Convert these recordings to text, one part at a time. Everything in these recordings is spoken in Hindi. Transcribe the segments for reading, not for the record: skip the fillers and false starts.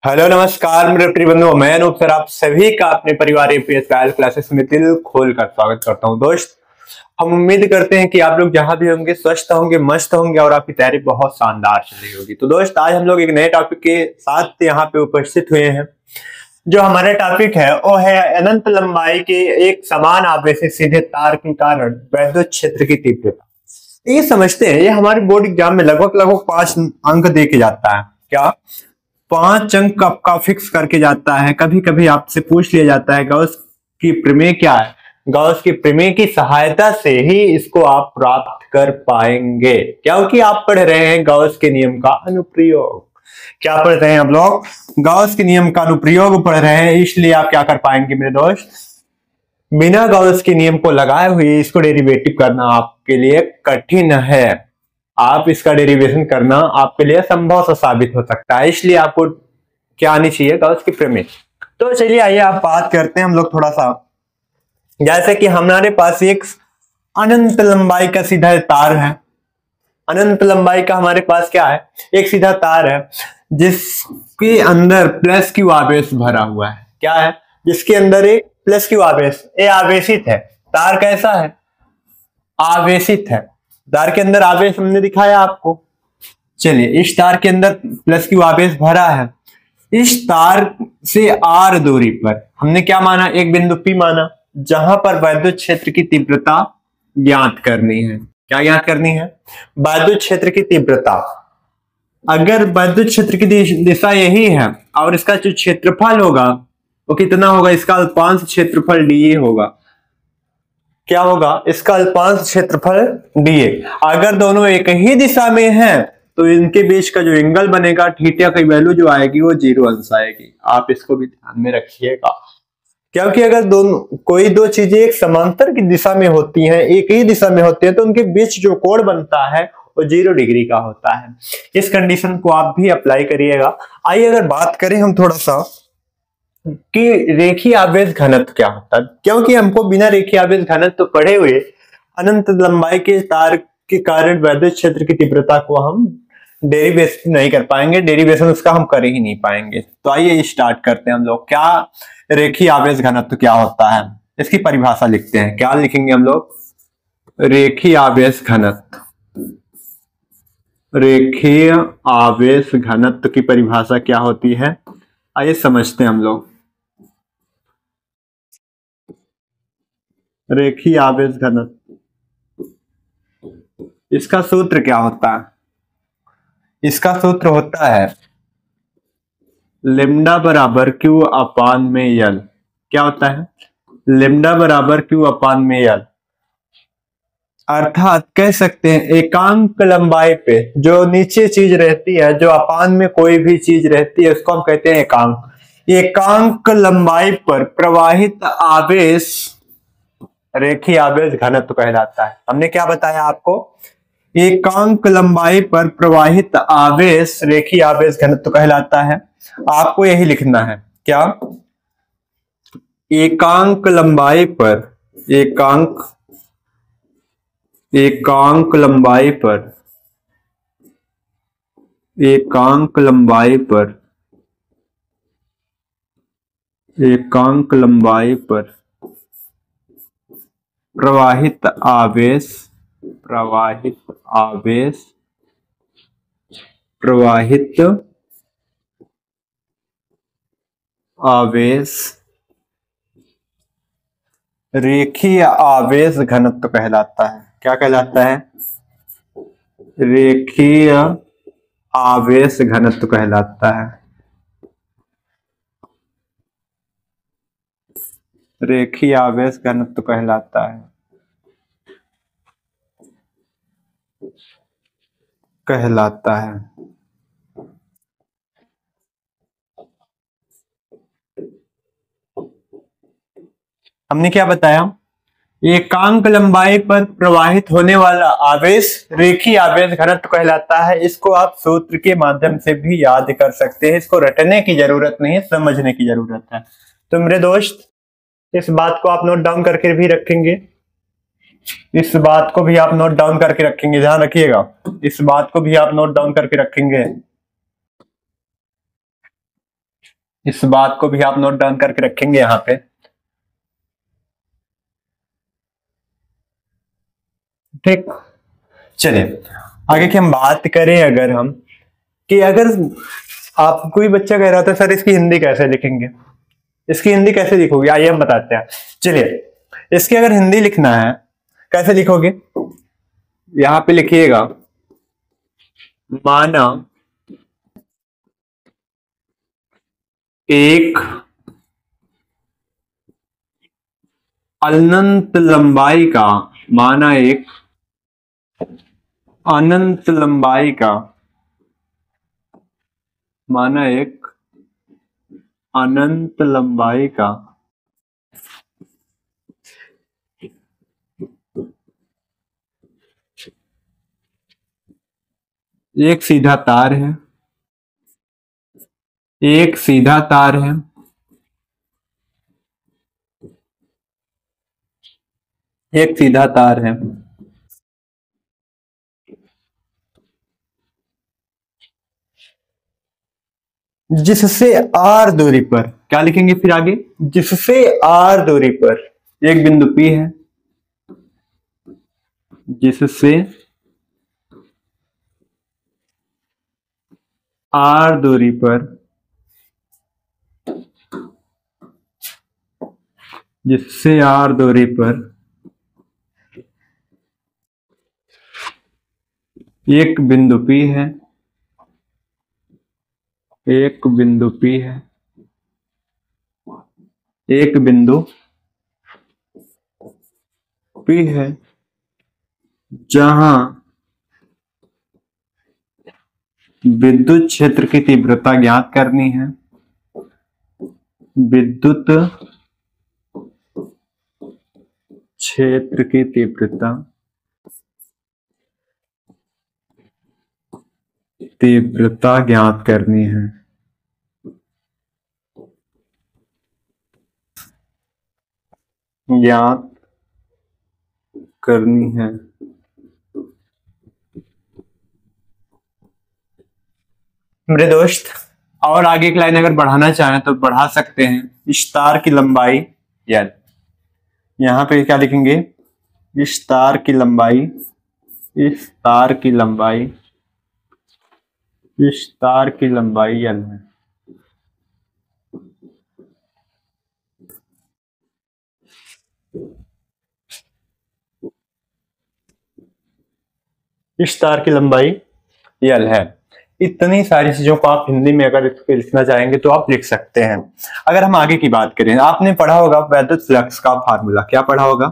हेलो नमस्कार मेरे प्रिय बंधुओं, मैं अनूप सर आप सभी का अपने परिवार एपीएस ट्रायल क्लासेस में दिल खोल कर स्वागत करता हूं। दोस्त, हम उम्मीद करते हैं कि आप लोग जहां भी होंगे स्वस्थ होंगे, मस्त होंगे और आपकी तैयारी बहुत शानदार चल रही होगी। तो दोस्त, आज हम लोग एक नए टॉपिक के साथ यहाँ पे उपस्थित हुए हैं। जो हमारा टॉपिक है वो है अनंत लंबाई के एक समान आवेशी सीधे तार के कारण वैद्युत क्षेत्र की तीव्रता। ये समझते हैं, ये हमारे बोर्ड एग्जाम में लगभग 5 अंक दे के जाता है। क्या 5 अंक आपका फिक्स करके जाता है। कभी कभी आपसे पूछ लिया जाता है गॉस की प्रमेय क्या है। गॉस की प्रमेय की सहायता से ही इसको आप प्राप्त कर पाएंगे, क्योंकि आप पढ़ रहे हैं गॉस के नियम का अनुप्रयोग। क्या पढ़ रहे हैं आप लोग? गॉस के नियम का अनुप्रयोग पढ़ रहे हैं, इसलिए आप क्या कर पाएंगे मेरे दोस्त, बिना गॉस के नियम को लगाए हुए इसको डेरिवेटिव करना आपके लिए कठिन है। आप इसका डेरिवेशन करना आपके लिए संभव सा साबित हो सकता है, इसलिए आपको क्या आनी चाहिए, गॉस की प्रमेय। तो चलिए आइए आप बात करते हैं हम लोग थोड़ा सा। जैसे कि हमारे पास एक अनंत लंबाई का सीधा तार है। अनंत लंबाई का हमारे पास क्या है, एक सीधा तार है जिसके अंदर प्लस क्यू आवेश भरा हुआ है। क्या है? जिसके अंदर एक प्लस क्यू आवेश, ये आवेशित है। तार कैसा है? आवेशित है। तार के अंदर आवेश हमने दिखाया आपको। चलिए, इस तार के अंदर प्लस क्यू आवेश भरा है। इस तार से आर दूरी पर हमने क्या माना, एक बिंदु P माना, जहां पर वैद्युत क्षेत्र की तीव्रता ज्ञात करनी है। क्या ज्ञात करनी है? वैद्युत क्षेत्र की तीव्रता। अगर वैद्युत क्षेत्र की दिशा यही है और इसका जो क्षेत्रफल होगा वो कितना होगा, इसका अल्पांश क्षेत्रफल dA होगा। क्या होगा? इसका अल्पांश क्षेत्रफल dA। अगर दोनों एक ही दिशा में हैं तो इनके बीच का जो एंगल बनेगा, थीटा की वैल्यू जो आएगी वो 0 अंश आएगी। आप इसको भी ध्यान में रखिएगा, क्योंकि अगर कोई दो चीजें एक समांतर की दिशा में होती हैं, एक ही दिशा में होती है, तो उनके बीच जो कोण बनता है वो 0 डिग्री का होता है। इस कंडीशन को आप भी अप्लाई करिएगा। आइए अगर बात करें हम थोड़ा सा कि रेखीय आवेश घनत्व क्या होता है, क्योंकि हमको बिना रेखीय आवेश घनत्व पढ़े हुए अनंत लंबाई के तार के कारण वैद्युत क्षेत्र की तीव्रता को हम डेरिवेशन नहीं कर पाएंगे, डेरिवेशन उसका हम कर ही नहीं पाएंगे। तो आइए स्टार्ट करते हैं हम लोग। क्या रेखीय आवेश घनत्व क्या होता है, इसकी परिभाषा लिखते हैं। क्या लिखेंगे हम लोग? रेखीय आवेश घनत्व। रेखीय आवेश घनत्व की परिभाषा क्या होती है, आइए समझते हैं हम लोग। रेखीय आवेश घनत्व, इसका सूत्र क्या होता है? इसका सूत्र होता है लेम्डा बराबर क्यू अपान में यल। क्या होता है? लेम्डा बराबर क्यू अपान में यल। अर्थात कह सकते हैं एकांक लंबाई पे जो नीचे चीज रहती है, जो अपान में कोई भी चीज रहती है, उसको हम कहते हैं एकांक। एकांक लंबाई पर प्रवाहित आवेश रेखीय आवेश घनत्व कहलाता है। हमने क्या बताया आपको? एकांक लंबाई पर प्रवाहित आवेश रेखीय आवेश घनत्व कहलाता है। आपको यही लिखना है। क्या? एकांक लंबाई पर, एकांक लंबाई पर, एकांक लंबाई पर, एकांक लंबाई पर प्रवाहित आवेश, प्रवाहित आवेश, प्रवाहित आवेश रेखीय आवेश घनत्व कहलाता है। क्या कहलाता है? रेखीय आवेश घनत्व कहलाता है। रेखीय आवेश घनत्व कहलाता है, कहलाता है। हमने क्या बताया? एकांक लंबाई पर प्रवाहित होने वाला आवेश रेखीय आवेश घनत्व कहलाता है। इसको आप सूत्र के माध्यम से भी याद कर सकते हैं, इसको रटने की जरूरत नहीं है, समझने की जरूरत है। तो मेरे दोस्त, इस बात को आप नोट डाउन करके भी रखेंगे, इस बात को भी आप नोट डाउन करके रखेंगे, ध्यान रखिएगा, इस बात को भी आप नोट डाउन करके रखेंगे। इस बात को भी आप नोट डाउन करके रखेंगे यहाँ पे। ठीक, चलिए आगे की हम बात करें अगर हम कि अगर आप कोई बच्चा कह रहा था सर इसकी हिंदी कैसे लिखेंगे, इसकी हिंदी कैसे लिखोगे, आइए हम बताते हैं। चलिए इसकी अगर हिंदी लिखना है कैसे लिखोगे, यहां पे लिखिएगा माना एक अनंत लंबाई का, माना एक अनंत लंबाई का, माना एक अनंत लंबाई का एक सीधा तार है, एक सीधा तार है, एक सीधा तार है जिससे आर दूरी पर, क्या लिखेंगे फिर आगे, जिससे आर दूरी पर एक बिंदु P है, जिससे आर दूरी पर, जिससे आर दूरी पर एक बिंदु P है, एक बिंदु P है, एक बिंदु P है जहां विद्युत क्षेत्र की तीव्रता ज्ञात करनी है, विद्युत क्षेत्र की तीव्रता ज्ञात करनी है, ज्ञात करनी है। मेरे दोस्त और आगे की लाइन अगर बढ़ाना चाहें तो बढ़ा सकते हैं। इस तार की लंबाई L, यहां पे क्या लिखेंगे, इस तार की लंबाई, इस तार की लंबाई, इस तार की लंबाई L है। इस तार की लंबाई L है। इतनी सारी चीजों को आप हिंदी में अगर इसको लिखना चाहेंगे तो आप लिख सकते हैं। अगर हम आगे की बात करें, आपने पढ़ा होगा वैद्युत फ्लक्स का फार्मूला, क्या पढ़ा होगा,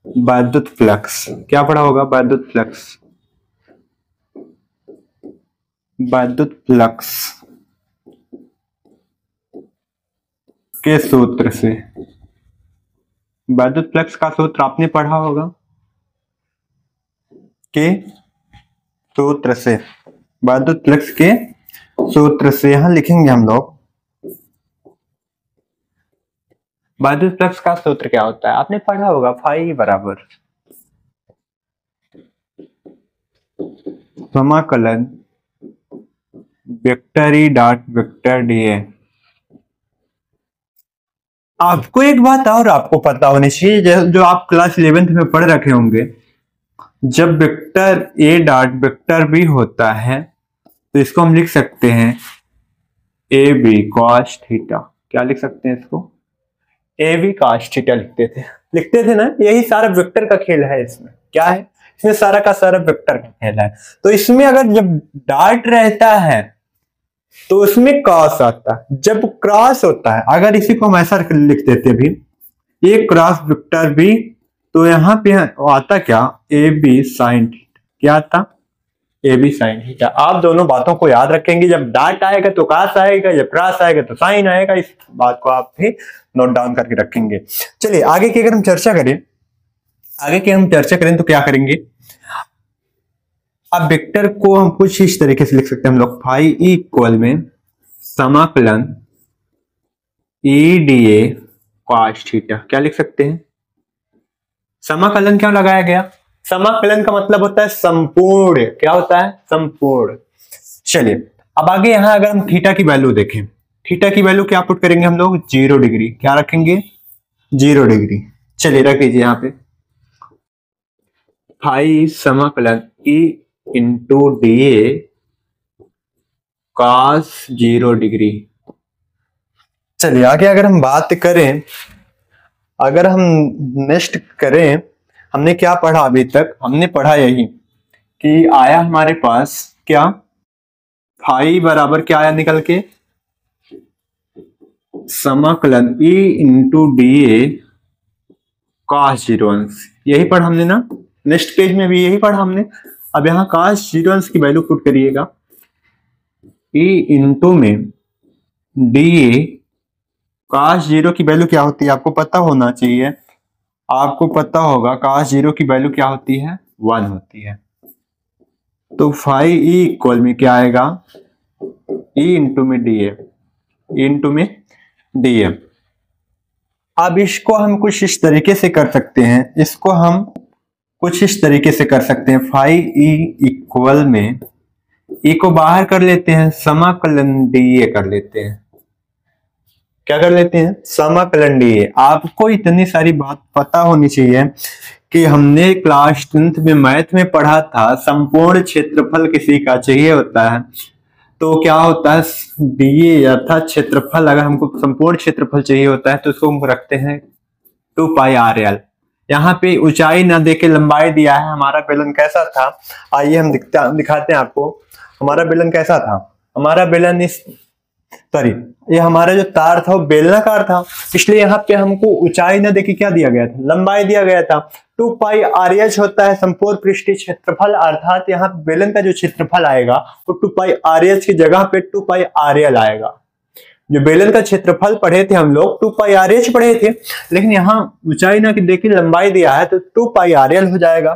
वैद्युत फ्लक्स, क्या पढ़ा होगा, वैद्युत फ्लक्स, वैद्युत फ्लक्स के सूत्र से, वैद्युत फ्लक्स का सूत्र आपने पढ़ा होगा, के सूत्र से, वैद्युत फ्लक्स के सूत्र से यहां लिखेंगे हम लोग। वैद्युत फ्लक्स का सूत्र क्या होता है, आपने पढ़ा होगा, फाई बराबर समाकलन vector E dot vector DA. आपको एक बात और आपको पता होनी चाहिए, जो आप क्लास 11th में पढ़ रखे होंगे, जब vector A dot vector B होता है तो इसको हम लिख सकते हैं ए बी कॉस थीटा। क्या लिख सकते हैं इसको, ए बी कॉस थीटा लिखते थे ना। यही सारा वेक्टर का खेल है। इसमें क्या है, इसमें सारा का सारा वेक्टर का खेल है। तो इसमें अगर जब डॉट रहता है तो उसमें क्रॉस आता है, जब क्रॉस होता है, अगर इसी को हम ऐसा लिख देते भी, ए क्रॉस वेक्टर बी, तो यहाँ पे आता क्या, ए बी साइन थीटा। क्या आता, ए बी साइन थीटा। आप दोनों बातों को याद रखेंगे, जब डॉट आएगा तो क्रॉस आएगा, जब क्रॉस आएगा तो साइन आएगा। इस बात को आप भी नोट डाउन करके रखेंगे। चलिए आगे की अगर हम चर्चा करें, तो क्या करेंगे, अब वेक्टर को हम कुछ इस तरीके से लिख सकते हैं हम लोग, फाई इक्वल में समाकलन E D A cos theta. क्या लिख सकते हैं, समाकलन क्यों लगाया गया, समाकलन का मतलब होता है संपूर्ण। क्या होता है, संपूर्ण। चलिए अब आगे यहां अगर हम थीटा की वैल्यू देखें, थीटा की वैल्यू क्या पुट करेंगे हम लोग, 0 डिग्री। क्या रखेंगे, 0 डिग्री। चलिए रख लीजिए यहाँ पे फाई समाकलन E into D A cos 0 degree. चलिए आगे अगर हम बात करें, अगर हम नेक्स्ट करें, हमने क्या पढ़ा अभी तक, हमने पढ़ा यही कि आया हमारे पास क्या, फाई बराबर क्या आया निकल के, समाकलन E into D A cos 0 अंश। यही पढ़ा हमने ना, नेक्स्ट पेज में भी यही पढ़ा हमने। अब यहाँ कॉस 0 अंश की वैल्यू पुट करिएगा, ई इंटू में डी ए कॉस 0 की वैल्यू क्या होती है आपको पता होना चाहिए, आपको पता होगा कॉस 0 की वैल्यू क्या होती है, 1 होती है। तो फाई ई इक्वल में क्या आएगा, ई इंटू में डी ए, ई इंटू में डी ए। अब इसको हम कुछ इस तरीके से कर सकते हैं, इसको हम कुछ इस तरीके से कर सकते हैं, फाई ई इक्वल में ई को बाहर कर लेते हैं, समाकलन डी ए कर लेते हैं। क्या कर लेते हैं, समाकलन डी ए। आपको इतनी सारी बात पता होनी चाहिए कि हमने क्लास 10th में मैथ में पढ़ा था, संपूर्ण क्षेत्रफल किसी का चाहिए होता है तो क्या होता है, डीए अर्थात क्षेत्रफल, अगर हमको संपूर्ण क्षेत्रफल चाहिए होता है तो उसको हम रखते हैं 2 पाई आर एल। यहाँ पे ऊंचाई ना देके लंबाई दिया है। हमारा बेलन कैसा था, आइए हम दिखाते हैं आपको हमारा बेलन कैसा था। हमारा बेलन इस सॉरी ये हमारा जो तार था वो बेलनाकार था, इसलिए यहाँ पे हमको ऊंचाई ना देके क्या दिया गया था, लंबाई दिया गया था। 2 पाई आर एच होता है संपूर्ण पृष्ठीय क्षेत्रफल, अर्थात यहाँ बेलन का जो क्षेत्रफल आएगा वो 2 पाई आर एच की जगह पे 2 पाई आर एल आएगा। जो बेलन का क्षेत्रफल पढ़े थे हम लोग 2 पाई आर एच पढ़े थे, लेकिन यहाँ ऊंचाई ना देखिए लंबाई दिया है तो 2 पाई आर एल हो जाएगा।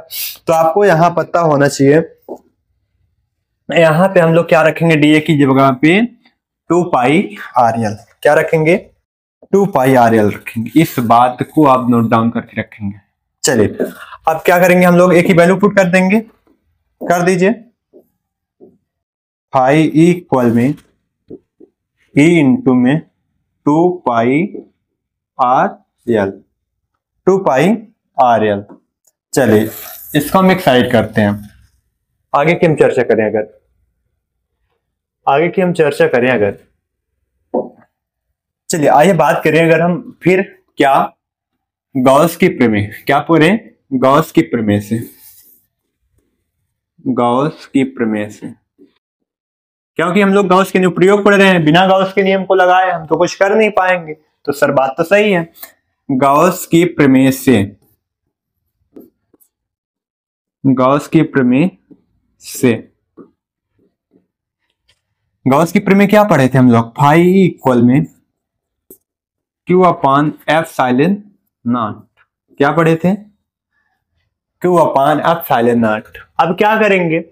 तो आपको यहाँ पता होना चाहिए, यहाँ पे हम लोग क्या रखेंगे, डीए की जगह पे 2 पाई आर एल। क्या रखेंगे, 2 पाई आर एल रखेंगे। इस बात को आप नोट डाउन करके रखेंगे। चलिए अब क्या करेंगे, हम लोग एक ही वैल्यू पुट कर देंगे, कर दीजिए। फाई इक्वल में ई इंटू में 2 पाई आर एल, 2 पाई आर एल। चलिए इसको हम एक साइड करते हैं, आगे की हम चर्चा करें। अगर चलिए आइए बात करें, अगर हम फिर क्या गॉस की प्रमेय, क्या पूरे गॉस की प्रमेय से, क्योंकि हम लोग गॉस के प्रयोग पढ़ रहे हैं, बिना गॉस के नियम को लगाए हम तो कुछ कर नहीं पाएंगे। तो सर बात तो सही है, गॉस की प्रमेय क्या पढ़े थे हम लोग, फाई इक्वल में Q अपान एफ साइलेन नॉट। क्या पढ़े थे, Q अपान एफ साइलेन नॉट। अब क्या करेंगे,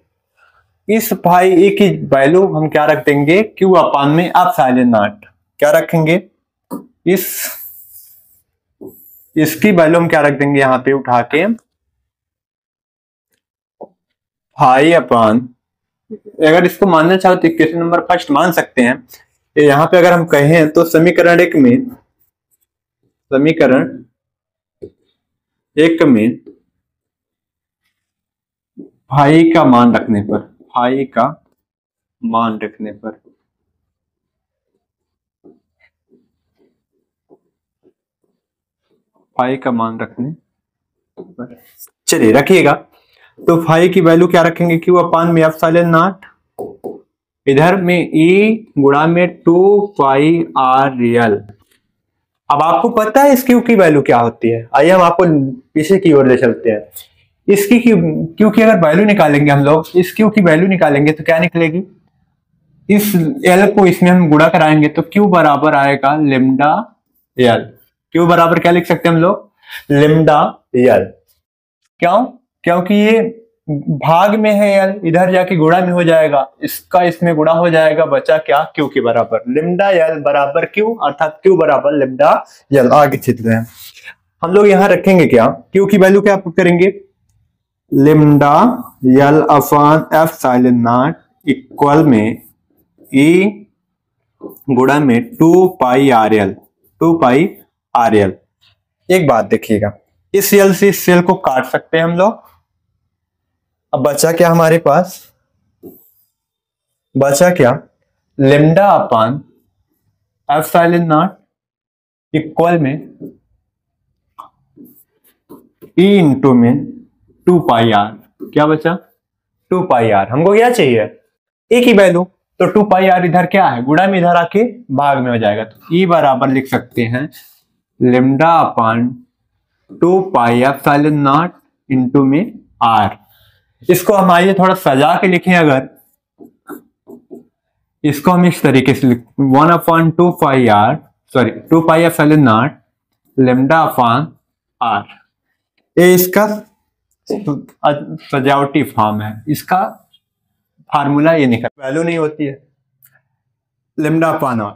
इस फाई ए की वैल्यू हम क्या रख देंगे, Q अपान में एफ साइलेन नॉट। क्या रखेंगे, इसकी वैल्यू हम क्या रख देंगे, यहाँ पे उठा के फाई अपान, अगर इसको मानना चाहो तो इक्वेशन नंबर फर्स्ट मान सकते हैं। यहाँ पे अगर हम कहें तो समीकरण एक में फाई का मान रखने पर, चलिए रखिएगा। तो फाई की वैल्यू क्या रखेंगे, Q अपान में एप्सिलॉन नॉट, इधर में E गुणा में 2 पाई आर रियल। अब आपको पता है इस Q की वैल्यू क्या होती है, आइए हम आपको पीछे की ओर ले चलते हैं। इसकी Q की अगर वैल्यू निकालेंगे हम लोग, इस Q की वैल्यू निकालेंगे तो क्या निकलेगी, इस L को इसमें हम गुणा कराएंगे तो Q बराबर आएगा लेमडा L। Q बराबर क्या लिख सकते हैं हम लोग, लेमडा L। क्यों, क्योंकि ये भाग में है L, इधर जाके गुणा में हो जाएगा, इसका इसमें गुणा हो जाएगा, बचा क्या Q के बराबर, लेमडा L बराबर Q, अर्थात Q बराबर लेमडा L। आगे चलते हैं हम लोग, यहाँ रखेंगे क्या, Q की वैल्यू क्या पुट करेंगे, lambda L upon F silent not equal में E गुणा में 2πrl 2πrl। एक बात देखिएगा, इस यल से इस यल को काट सकते हैं हम लोग। अब बचा क्या हमारे पास, बचा क्या, lambda upon epsilon not equal में ई इंटू में 2πr। क्या बचा, 2πr। हमको क्या चाहिए, ए की वैल्यू, तो 2πr इधर क्या है, गुणा में इधर आके भाग में हो जाएगा, तो ई बराबर लिख सकते हैं lambda upon 2π epsilon naught into में आर। इसको हम आइए थोड़ा सजा के लिखें, अगर इसको हम इस तरीके से लिख 1/2πr, sorry 2π epsilon naught lambda upon R. ये इसका सजावटी फॉर्म है, इसका फार्मूला ये निकल, वैल्यू नहीं होती है लेमडा अपान आर।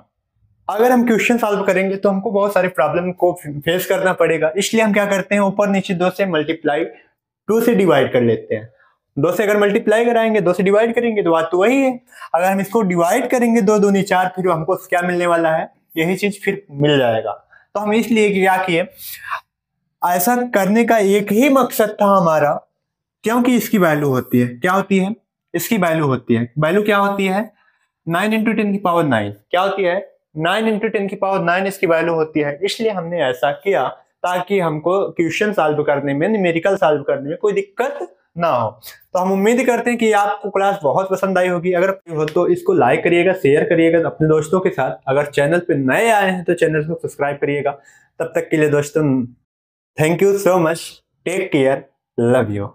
अगर हम क्वेश्चन सॉल्व करेंगे तो हमको बहुत सारे प्रॉब्लम को फेस करना पड़ेगा, इसलिए हम क्या करते हैं, ऊपर नीचे 2 से मल्टीप्लाई 2 से डिवाइड कर लेते हैं। 2 से अगर मल्टीप्लाई कराएंगे 2 से डिवाइड करेंगे तो बात तो वही है। अगर हम इसको डिवाइड करेंगे 2 दूनी 4, फिर हमको क्या मिलने वाला है, यही चीज फिर मिल जाएगा। तो हम इसलिए क्या किए, ऐसा करने का एक ही मकसद था हमारा, क्योंकि इसकी वैल्यू होती है, क्या होती है, इसकी वैल्यू होती है, वैल्यू क्या होती है 9 × 10⁹, क्या होती है 9 × 10⁹ इसकी वैल्यू होती है। इसलिए हमने ऐसा किया ताकि हमको क्वेश्चन सॉल्व करने में, न्यूमेरिकल सॉल्व करने में कोई दिक्कत ना हो। तो हम उम्मीद करते हैं कि आपको क्लास बहुत पसंद आई होगी। अगर हो तो इसको लाइक करिएगा, शेयर करिएगा अपने दोस्तों के साथ। अगर चैनल पे नए आए हैं तो चैनल को सब्सक्राइब करिएगा। तब तक के लिए दोस्तों, thank you so much, take care, love you.